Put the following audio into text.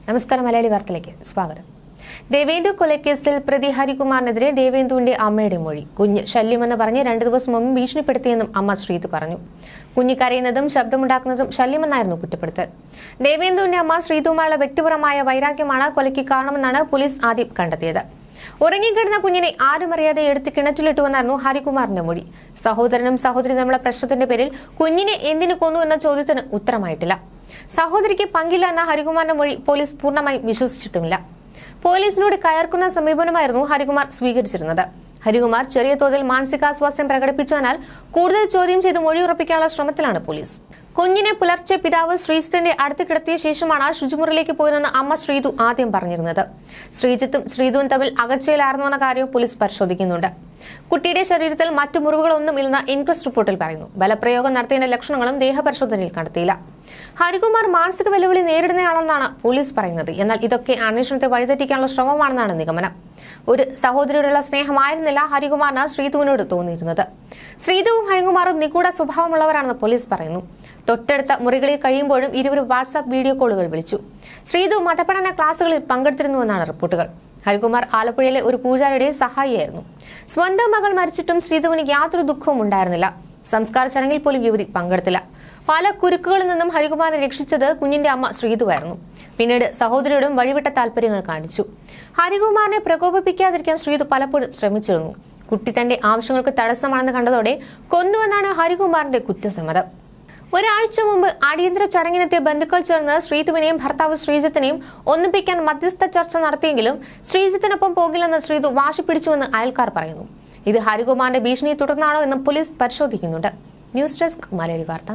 നമസ്കാരം. മലയാളി വാർത്തയിലേക്ക് സ്വാഗതം. ദേവേന്ദു കൊലക്കേസിൽ പ്രതി ഹരികുമാറിനെതിരെ ദേവേന്ദുവിന്റെ അമ്മയുടെ മൊഴി. കുഞ്ഞ് ശല്യമെന്ന് പറഞ്ഞ് 2 ദിവസം മുമ്പ് ഭീഷണിപ്പെടുത്തിയെന്നും അമ്മ ശ്രീതു പറഞ്ഞു. കുഞ്ഞ് കരയുന്നതും ശബ്ദമുണ്ടാക്കുന്നതും ശല്യമെന്നായിരുന്നു കുറ്റപ്പെടുത്തൽ. ദേവേന്ദുവിന്റെ അമ്മ ശ്രീതുമായുള്ള വ്യക്തിപരമായ വൈരാഗ്യമാണ് കൊലയ്ക്ക് കാരണമെന്നാണ് പോലീസ് ആദ്യം കണ്ടെത്തിയത്. ഉറങ്ങിക്കിടന്ന കുഞ്ഞിനെ ആരുമറിയാതെ എടുത്ത് കിണറ്റിലിട്ടുവെന്നായിരുന്നു ഹരികുമാറിന്റെ മൊഴി. സഹോദരനും സഹോദരിയും തമ്മിലുള്ള പ്രശ്നത്തിന്റെ പേരിൽ കുഞ്ഞിനെ എന്തിനു കൊന്നു എന്ന ചോദ്യത്തിന് ഉത്തരമായിട്ടില്ല. സഹോദരിക്ക് പങ്കില്ല എന്ന ഹരികുമാറിന്റെ മൊഴി പോലീസ് പൂർണ്ണമായും വിശ്വസിച്ചിട്ടുമില്ല. പോലീസിനോട് കയർക്കുന്ന സമീപനമായിരുന്നു ഹരികുമാർ സ്വീകരിച്ചിരുന്നത്. ഹരികുമാർ ചെറിയ തോതിൽ മാനസികാസ്വാസ്ഥ്യം പ്രകടിപ്പിച്ചതിനാൽ കൂടുതൽ ചോദ്യം ചെയ്ത് മൊഴിയുറപ്പിക്കാനുള്ള ശ്രമത്തിലാണ് പോലീസ്. കുഞ്ഞിനെ പുലർച്ചെ പിതാവ് ശ്രീജിത്തിന്റെ അടുത്ത് കിടത്തിയ ശേഷമാണ് ശുചിമുറിയിലേക്ക് പോയതെന്ന് അമ്മ ശ്രീതു ആദ്യം പറഞ്ഞിരുന്നത്. ശ്രീജിത്തും ശ്രീതുവും തമ്മിൽ അകൽച്ചയിലായിരുന്നുവെന്ന കാര്യവും പോലീസ് പരിശോധിക്കുന്നുണ്ട്. കുട്ടിയുടെ ശരീരത്തിൽ മറ്റു മുറിവുകളൊന്നും ഇല്ലെന്ന് ഇൻക്വസ്റ്റ് റിപ്പോർട്ടിൽ പറയുന്നു. ബലപ്രയോഗം നടത്തിയതിന്റെ ലക്ഷണങ്ങളും ദേഹപരിശോധനയിൽ കണ്ടെത്തിയില്ല. ഹരികുമാർ മാനസിക വെല്ലുവിളി നേരിടുന്നയാളെന്നാണ് പോലീസ് പറയുന്നത്. എന്നാൽ ഇതൊക്കെ അന്വേഷണത്തെ വഴിതെറ്റിക്കാനുള്ള ശ്രമമാണെന്നാണ് നിഗമനം. ഒരു സഹോദരിയോടുള്ള സ്നേഹമായിരുന്നില്ല ഹരികുമാറിന് ശ്രീതുവിനോട് തോന്നിയിരുന്നത്. ശ്രീതുവും ഹരികുമാറും നിഗൂഢ സ്വഭാവമുള്ളവരാണെന്ന് പോലീസ് പറയുന്നു. തൊട്ടടുത്ത മുറികളിൽ കഴിയുമ്പോഴും ഇരുവരും വാട്സാപ്പ് വീഡിയോ കോളുകൾ വിളിച്ചു. ശ്രീതു മതപഠന ക്ലാസുകളിൽ പങ്കെടുത്തിരുന്നുവെന്നാണ് റിപ്പോർട്ടുകൾ. ഹരികുമാർ ആലപ്പുഴയിലെ ഒരു പൂജാരിയുടെ സഹായിയായിരുന്നു. സ്വന്തം മകൾ മരിച്ചിട്ടും ശ്രീതുവിന് യാതൊരു ദുഃഖവും ഉണ്ടായിരുന്നില്ല. സംസ്കാര ചടങ്ങിൽ പോലും യുവതി പങ്കെടുത്തില്ല. പല കുരുക്കുകളിൽ നിന്നും ഹരികുമാറിനെ രക്ഷിച്ചത് കുഞ്ഞിന്റെ അമ്മ ശ്രീതുവായിരുന്നു. പിന്നീട് സഹോദരിയോടും വഴിവിട്ട താല്പര്യങ്ങൾ കാണിച്ചു. ഹരികുമാറിനെ പ്രകോപിപ്പിക്കാതിരിക്കാൻ ശ്രീതു പലപ്പോഴും ശ്രമിച്ചിരുന്നു. കുട്ടി തന്റെ ആവശ്യങ്ങൾക്ക് തടസ്സമാണെന്ന് കണ്ടതോടെ കൊന്നുവെന്നാണ് ഹരികുമാറിന്റെ കുറ്റസമ്മതം. ഒരാഴ്ച മുമ്പ് അടിയന്തര ചടങ്ങിനെത്തിയ ബന്ധുക്കൾ ചേർന്ന് ശ്രീതുവിനെയും ഭർത്താവ് ശ്രീജിത്തിനെയും ഒന്നിപ്പിക്കാൻ മധ്യസ്ഥ ചർച്ച നടത്തിയെങ്കിലും ശ്രീജിത്തിനൊപ്പം പോകില്ലെന്ന് ശ്രീതു വാശി പിടിച്ചുവെന്ന് അയൽക്കാർ പറയുന്നു. ഇത് ഹരികുമാറിന്റെ ഭീഷണിയെ തുടർന്നാണോ എന്ന് പോലീസ് പരിശോധിക്കുന്നുണ്ട്. ന്യൂസ് ഡെസ്ക് മലയാളി വാർത്ത.